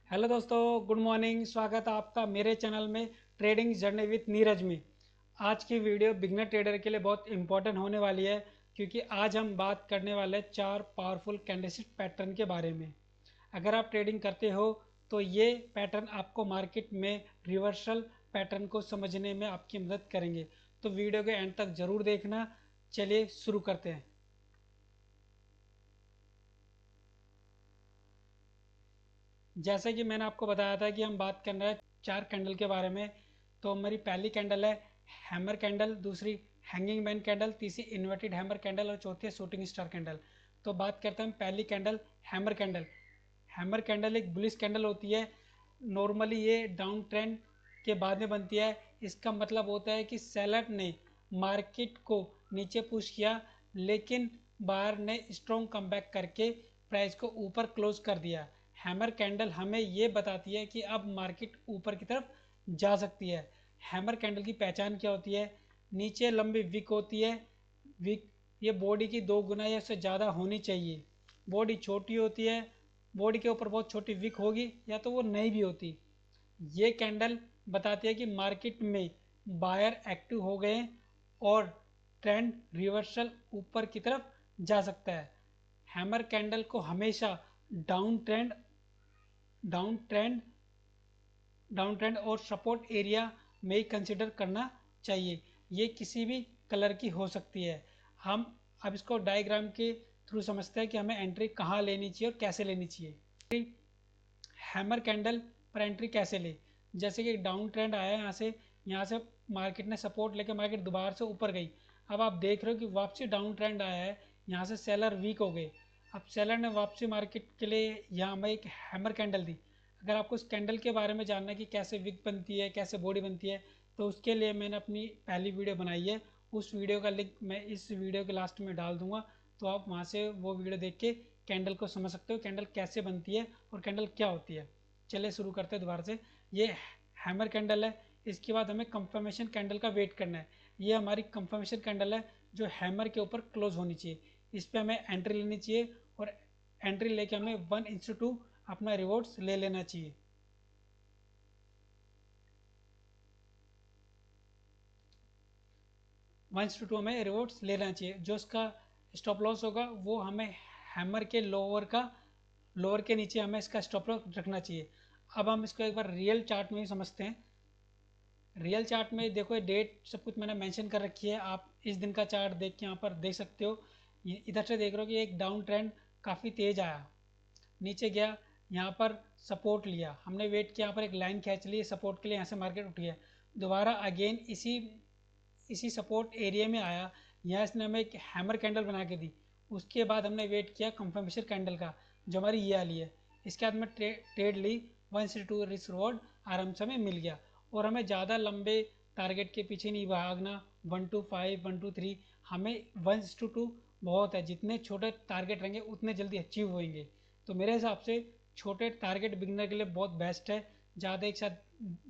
Hello दोस्तों, good morning. स्वागत है आपका मेरे चैनल में ट्रेडिंग जर्नी विथ नीरज में। आज की वीडियो बिगनर ट्रेडर के लिए बहुत इंपॉर्टेंट होने वाली है, क्योंकि आज हम बात करने वाले हैं 4 पावरफुल कैंडलस्टिक पैटर्न के बारे में। अगर आप ट्रेडिंग करते हो तो ये पैटर्न आपको मार्केट में रिवर्सल पैटर्न को समझने में आपकी मदद करेंगे, तो वीडियो के एंड तक ज़रूर देखना। चलिए शुरू करते हैं। जैसे कि मैंने आपको बताया था कि हम बात कर रहे हैं 4 कैंडल के बारे में। तो हमारी पहली कैंडल है हैमर कैंडल, दूसरी हैंगिंग मैन कैंडल, तीसरी इन्वर्टेड हैमर कैंडल और चौथी है शूटिंग स्टार कैंडल। तो बात करते हैं पहली candle hammer candle. Hammer candle एक बुलिश कैंडल होती है। नॉर्मली ये डाउन ट्रेंड के बाद में बनती है। इसका मतलब होता है कि सेलर ने मार्केट को नीचे पुश किया, लेकिन बायर ने स्ट्रॉन्ग कमबैक करके प्राइस को ऊपर क्लोज कर दिया। हैमर कैंडल हमें ये बताती है कि अब मार्केट ऊपर की तरफ जा सकती है। हैमर कैंडल की पहचान क्या होती है? नीचे लंबी विक होती है। विक ये बॉडी की 2 गुना या उससे ज़्यादा होनी चाहिए। बॉडी छोटी होती है, बॉडी के ऊपर बहुत छोटी विक होगी या तो वो नहीं भी होती। ये कैंडल बताती है कि मार्केट में बायर एक्टिव हो गए और ट्रेंड रिवर्सल ऊपर की तरफ जा सकता है। हैमर कैंडल को हमेशा down trend down trend down trend और सपोर्ट एरिया में ही कंसिडर करना चाहिए। ये किसी भी कलर की हो सकती है। हम अब इसको डायग्राम के थ्रू समझते हैं कि हमें एंट्री कहाँ लेनी चाहिए और कैसे लेनी चाहिए। हैमर कैंडल पर एंट्री कैसे ले? जैसे कि डाउन ट्रेंड आया यहाँ से मार्केट ने सपोर्ट लेके मार्केट दोबारा से ऊपर गई। अब आप देख रहे हो कि वापसी डाउन ट्रेंड आया है, यहाँ से सेलर वीक हो गए। अब सेलर ने वापसी मार्केट के लिए यहाँ हमें एक हैमर कैंडल दी। अगर आपको उस कैंडल के बारे में जानना है कि कैसे विक बनती है, कैसे बॉडी बनती है, तो उसके लिए मैंने अपनी पहली वीडियो बनाई है। उस वीडियो का लिंक मैं इस वीडियो के लास्ट में डाल दूंगा, तो आप वहाँ से वो वीडियो देख के कैंडल को समझ सकते हो, कैंडल कैसे बनती है और कैंडल क्या होती है। चलिए शुरू करते हैं दोबारा से। ये हैमर कैंडल है। इसके बाद हमें कंफर्मेशन कैंडल का वेट करना है। ये हमारी कंफर्मेशन कैंडल है जो हैमर के ऊपर क्लोज होनी चाहिए। इस पर हमें एंट्री लेनी चाहिए और एंट्री लेके हमें 1:2 अपना रिवॉर्ड्स ले लेना चाहिए। वन टू हमें रिवॉर्ड्स लेना चाहिए। जो उसका स्टॉप लॉस होगा वो हमें हैमर के लोअर के नीचे हमें इसका स्टॉप लॉस रखना चाहिए। अब हम इसको एक बार रियल चार्ट में ही समझते हैं। रियल चार्ट में देखो, ये डेट सब कुछ मैंने मेंशन कर रखी है। आप इस दिन का चार्ट देख के यहाँ पर देख सकते हो। इधर से देख रहे हो कि एक डाउन ट्रेंड काफ़ी तेज आया, नीचे गया, यहाँ पर सपोर्ट लिया, हमने वेट किया, यहाँ पर एक लाइन खींच ली सपोर्ट के लिए, यहाँ से मार्केट उठ गया। दोबारा अगेन इसी इसी सपोर्ट एरिया में आया, यहाँ इसने हमें एक हैमर कैंडल बना के दी। उसके बाद हमने वेट किया कंफर्मेशन कैंडल का, जो हमारी ये वाली है। इसके बाद में ट्रेड ली 1:2 रिस्क रिवॉर्ड आराम से हमें मिल गया। और हमें ज़्यादा लंबे टारगेट के पीछे नहीं भागना। 1:5 1:3 हमें 1:2 बहुत है। जितने छोटे टारगेट रहेंगे उतने जल्दी अचीव होंगे। तो मेरे हिसाब से छोटे टारगेट बिगनर के लिए बहुत बेस्ट है। ज़्यादा एक साथ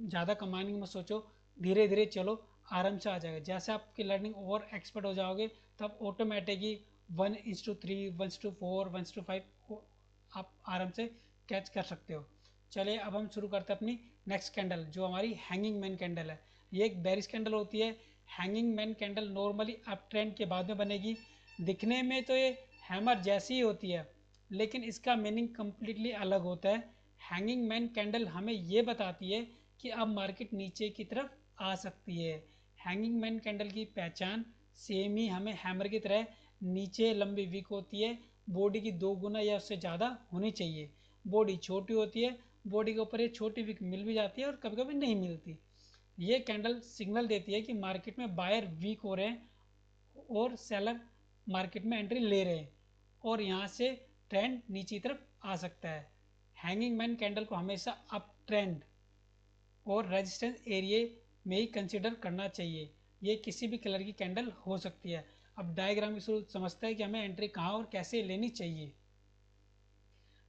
ज़्यादा कमाने की मत सोचो, धीरे धीरे चलो, आराम से आ जाएगा। जैसे आपकी लर्निंग और एक्सपर्ट हो जाओगे तब ऑटोमेटिकली 1:3 1:4 1:5 आप आराम से कैच कर सकते हो। चलिए अब हम शुरू करते हैं अपनी नेक्स्ट कैंडल, जो हमारी हैंगिंग मैन कैंडल है। ये एक बेरिश कैंडल होती है। Hanging man candle normally up trend के बाद में बनेगी। दिखने में तो ये हैमर जैसी ही होती है, लेकिन इसका मीनिंग कम्प्लीटली अलग होता है। हैंगिंग मैन कैंडल हमें ये बताती है कि अब मार्केट नीचे की तरफ आ सकती है। हैंगिंग मैन कैंडल की पहचान सेम ही हमें हैमर की तरह नीचे लंबी विक होती है। बॉडी की 2 गुना या उससे ज़्यादा होनी चाहिए। बॉडी छोटी होती है, बॉडी के ऊपर ये छोटी विक मिल भी जाती है और कभी कभी नहीं मिलती। ये कैंडल सिग्नल देती है कि मार्केट में बायर वीक हो रहे हैं और सेलर मार्केट में एंट्री ले रहे हैं, और यहाँ से ट्रेंड नीचे की तरफ आ सकता है। हैंगिंग मैन कैंडल को हमेशा अप ट्रेंड और रेजिस्टेंस एरिया में ही कंसिडर करना चाहिए। ये किसी भी कलर की कैंडल हो सकती है। अब डायग्राम के थ्रू समझते हैं कि हमें एंट्री कहाँ और कैसे लेनी चाहिए।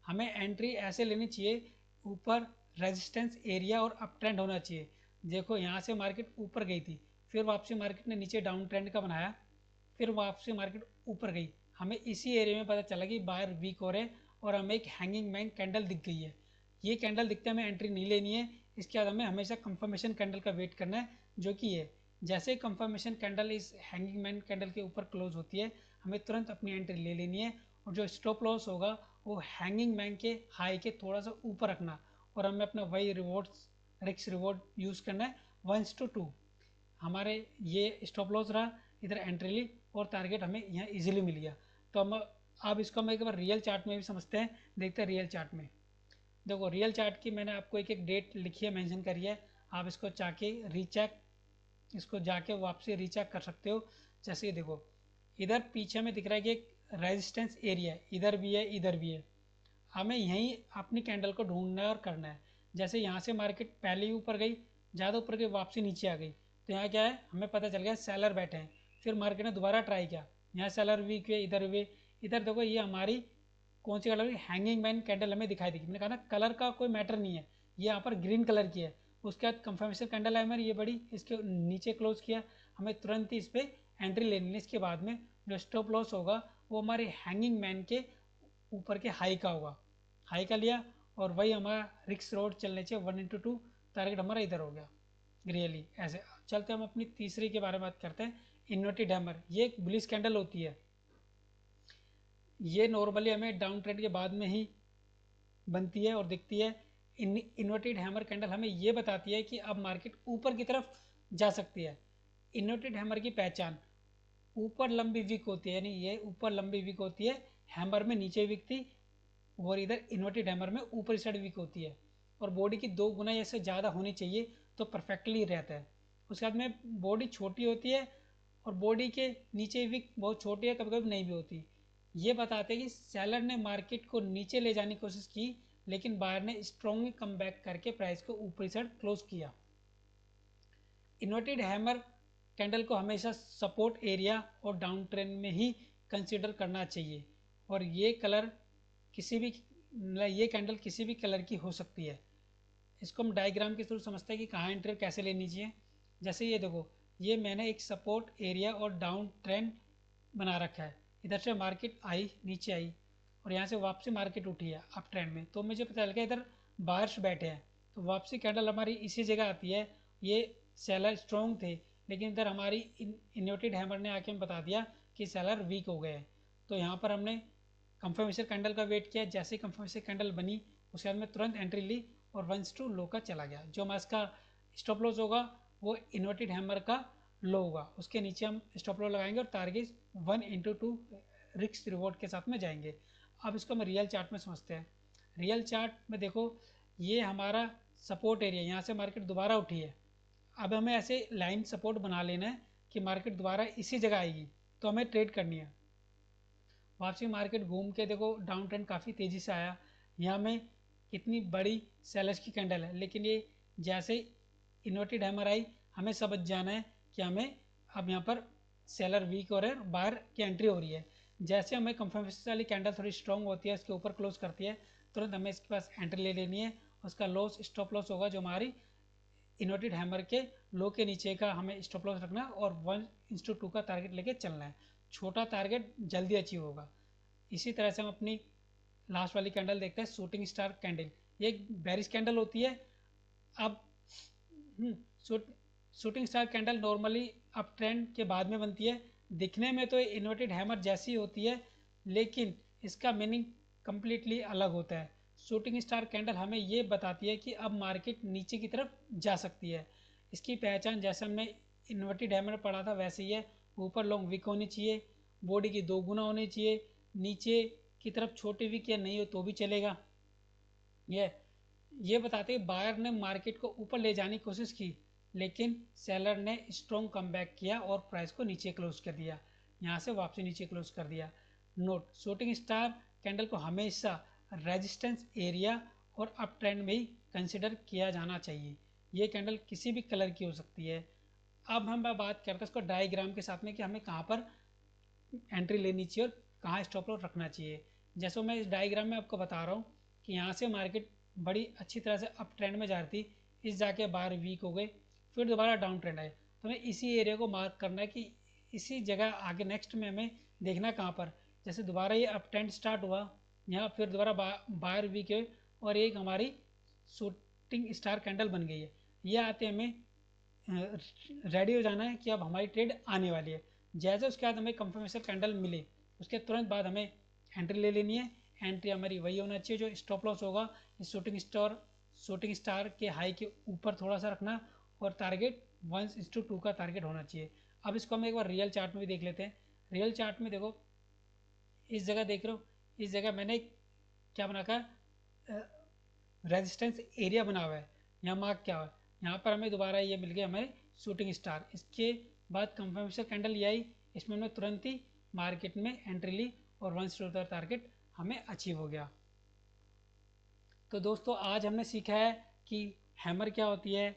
हमें एंट्री ऐसे लेनी चाहिए, ऊपर रेजिस्टेंस एरिया और अप ट्रेंड होना चाहिए। देखो यहाँ से मार्केट ऊपर गई थी, फिर वापसी मार्केट ने नीचे डाउन ट्रेंड का बनाया, फिर वापसी मार्केट ऊपर गई। हमें इसी एरिया में पता चला कि बायर वीक हो रहे हैं और हमें एक हैंगिंग मैन कैंडल दिख गई है। ये कैंडल दिखते हमें एंट्री नहीं लेनी है। इसके बाद हमें हमेशा कंफर्मेशन कैंडल का वेट करना है, जो कि ये जैसे कंफर्मेशन कैंडल इस हैंगिंग मैन कैंडल के ऊपर क्लोज होती है, हमें तुरंत अपनी एंट्री ले लेनी है। और जो स्टॉप लॉस होगा वो हैंगिंग मैन के हाई के थोड़ा सा ऊपर रखना, और हमें अपना वही रिस्क रिवॉर्ड यूज़ करना है 1:2। हमारे ये स्टॉप लॉस रहा, इधर एंट्री ली और टारगेट हमें यहाँ इजीली मिल गया। तो हम अब इसको हम एक बार रियल चार्ट में भी समझते हैं, देखते हैं रियल चार्ट में। देखो रियल चार्ट की मैंने आपको एक एक डेट लिखी है, मेंशन करी है, आप इसको जाके रीचेक, इसको जाके वापसी रीचेक कर सकते हो। जैसे ये देखो, इधर पीछे में दिख रहा है कि एक रेजिस्टेंस एरिया है, इधर भी है इधर भी है। हमें यहीं अपनी कैंडल को ढूंढना है और करना है। जैसे यहाँ से मार्केट पहले ही ऊपर गई, ज़्यादा ऊपर गई, वापसी नीचे आ गई, तो यहाँ क्या है, हमें पता चल गया सेलर बैठे हैं। फिर मार्केट ने दोबारा ट्राई किया, यहाँ सेलर वीक हुए, इधर हुए, इधर देखो ये हमारी कौन सी कलर की हैंगिंग मैन कैंडल हमें दिखाई देगी। मैंने कहा ना कलर का कोई मैटर नहीं है, ये यहाँ पर ग्रीन कलर की है। उसके बाद कंफर्मेशन कैंडल है हमारी ये बड़ी, इसके नीचे क्लोज किया, हमें तुरंत ही इस पर एंट्री लेनी है। इसके बाद में जो स्टॉप लॉस होगा वो हमारे हैंगिंग मैन के ऊपर के हाई का होगा, हाई का लिया, और वही हमारा रिक्स रोड चलने चाहिए 1:2। टारगेट हमारा इधर हो गया रियली ऐसे। चलते हम अपनी तीसरी के बारे में बात करते हैं, इन्वर्टेड हैमर। ये एक बुलिश कैंडल होती है, ये नॉर्मली हमें डाउन ट्रेंड के बाद में ही बनती है और दिखती है। इन्वर्टेड हैमर कैंडल हमें ये बताती है कि अब मार्केट ऊपर की तरफ जा सकती है। इन्वर्टेड हैमर की पहचान ऊपर लंबी विक होती है, यानी ये ऊपर लंबी विक होती है, हैमर में नीचे विक थी, और इधर इन्वर्टेड हैमर में ऊपरी साइड विक होती है, और बॉडी की 2 गुना या से ज़्यादा होनी चाहिए तो परफेक्टली रहता है। उसके बाद में बॉडी छोटी होती है और बॉडी के नीचे विक बहुत छोटी है, कभी कभी नहीं भी होती। ये बताते हैं कि सेलर ने मार्केट को नीचे ले जाने की कोशिश की, लेकिन बायर ने स्ट्रॉन्गली कम बैक करके प्राइस को ऊपरी साइड क्लोज किया। इन्वर्टेड हैमर कैंडल को हमेशा सपोर्ट एरिया और डाउन ट्रेंड में ही कंसीडर करना चाहिए, और ये कलर किसी भी ये कैंडल किसी भी कलर की हो सकती है। इसको हम डायग्राम के थ्रू समझते हैं कि कहाँ एंट्री कैसे लेनी चाहिए। जैसे ये देखो, ये मैंने एक सपोर्ट एरिया और डाउन ट्रेंड बना रखा है। इधर से मार्केट आई, नीचे आई, और यहाँ से वापसी मार्केट उठी है अप ट्रेंड में, तो मुझे पता चल गया इधर बायर्स बैठे हैं, तो वापसी कैंडल हमारी इसी जगह आती है। ये सेलर स्ट्रॉन्ग थे, लेकिन इधर हमारी इन्वर्टेड हैमर ने आके हमें बता दिया कि सेलर वीक हो गए हैं। तो यहाँ पर हमने कंफर्मेशन कैंडल का वेट किया, जैसे ही कंफर्मेशन कैंडल बनी उसके बाद में तुरंत एंट्री ली और 1:2 लो का चला गया। जो हमारा इसका स्टॉप लॉस होगा वो इन्वर्टेड हैमर का लो होगा, उसके नीचे हम स्टॉप लॉस लगाएंगे और टारगेट 1:2 रिस्क रिवॉर्ड के साथ में जाएंगे। अब इसको हम रियल चार्ट में समझते हैं। रियल चार्ट में देखो, ये हमारा सपोर्ट एरिया, यहाँ से मार्केट दोबारा उठी है। अब हमें ऐसे लाइन सपोर्ट बना लेना है कि मार्केट दोबारा इसी जगह आएगी, तो हमें ट्रेड करनी है। वापसी मार्केट घूम के देखो डाउन ट्रेंड काफ़ी तेज़ी से आया, यहाँ में कितनी बड़ी सेलर्स की कैंडल है, लेकिन ये जैसे इन्वर्टेड हैमर आई, हमें समझ जाना है कि हमें अब यहाँ पर सेलर वीक हो रहे हैं, बाहर की एंट्री हो रही है। जैसे हमें कंफर्मेशन वाली कैंडल थोड़ी स्ट्रॉन्ग होती है, इसके ऊपर क्लोज करती है, तुरंत हमें इसके पास एंट्री ले लेनी है। उसका लॉस स्टॉप लॉस होगा जो हमारी इन्वर्टेड हैमर के लो के नीचे का हमें स्टॉप लॉस रखना है, और 1:2 का टारगेट लेके चलना है। छोटा टारगेट जल्दी अचीव होगा। इसी तरह से हम अपनी लास्ट वाली कैंडल देखते हैं, शूटिंग स्टार कैंडल। ये एक बेरिश कैंडल होती है। अब shooting star candle normally up trend के बाद में बनती है। दिखने में तो इन्वर्टेड हैमर जैसी होती है, लेकिन इसका मीनिंग कम्प्लीटली अलग होता है। शूटिंग स्टार कैंडल हमें ये बताती है कि अब मार्केट नीचे की तरफ जा सकती है। इसकी पहचान जैसे हमने इन्वर्टेड हैमर पढ़ा था वैसे ही है। ऊपर लॉन्ग विक होनी चाहिए, बॉडी की 2 गुना होनी चाहिए, नीचे की तरफ छोटी विक या नहीं हो तो भी चलेगा। ये बताते हैं बायर ने मार्केट को ऊपर ले जाने की कोशिश की, लेकिन सेलर ने स्ट्रॉन्ग कमबैक किया और प्राइस को नीचे क्लोज कर दिया, यहाँ से वापसी नीचे क्लोज कर दिया। नोट, शूटिंग स्टार कैंडल को हमेशा रेजिस्टेंस एरिया और अप ट्रेंड में ही कंसिडर किया जाना चाहिए। ये कैंडल किसी भी कलर की हो सकती है। अब हम बात करते हैं इसको डायग्राम के साथ में कि हमें कहाँ पर एंट्री लेनी चाहिए और कहाँ स्टॉप लॉस रखना चाहिए। जैसे मैं इस डायग्राम में आपको बता रहा हूँ कि यहाँ से मार्केट बड़ी अच्छी तरह से अप ट्रेंड में जा रही थी, इस जाके बाहर वीक हो गए, फिर दोबारा डाउन ट्रेंड आए, तो हमें इसी एरिया को मार्क करना है कि इसी जगह आगे नेक्स्ट में हमें देखना कहाँ पर। जैसे दोबारा ये अप ट्रेंड स्टार्ट हुआ, यहाँ फिर दोबारा बाहर वीक है और एक हमारी शूटिंग स्टार कैंडल बन गई है। ये आते हमें रेडी हो जाना है कि अब हमारी ट्रेड आने वाली है। जैसे उसके बाद हमें कंफर्मेशन कैंडल मिले उसके तुरंत बाद हमें एंट्री ले लेनी है। एंट्री हमारी वही होना चाहिए जो स्टॉप लॉस होगा इस शूटिंग स्टार के हाई के ऊपर थोड़ा सा रखना और टारगेट 1:2 का टारगेट होना चाहिए। अब इसको हम एक बार रियल चार्ट में भी देख लेते हैं। रियल चार्ट में देखो, इस जगह देख रहे हो, इस जगह मैंने क्या बना का रेजिस्टेंस एरिया बना हुआ है, यहाँ मार्क क्या हुआ है, यहाँ पर हमें दोबारा ये मिल गया हमें शूटिंग स्टार। इसके बाद कंफर्मेशन कैंडल ये आई, इसमें हमने तुरंत ही मार्केट में एंट्री ली और 1:2 टारगेट हमें अचीव हो गया। तो दोस्तों आज हमने सीखा है कि हैमर क्या होती है,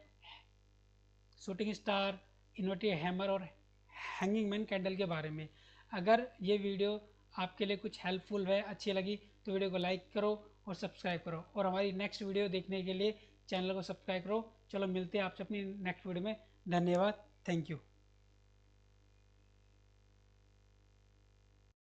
शूटिंग स्टार, इन्वर्टेड हैमर और हैंगिंग मैन कैंडल के बारे में। अगर ये वीडियो आपके लिए कुछ हेल्पफुल है, अच्छी लगी, तो वीडियो को लाइक करो और सब्सक्राइब करो और हमारी नेक्स्ट वीडियो देखने के लिए चैनल को सब्सक्राइब करो। चलो मिलते हैं आपसे अपनी नेक्स्ट वीडियो में। धन्यवाद, थैंक यू।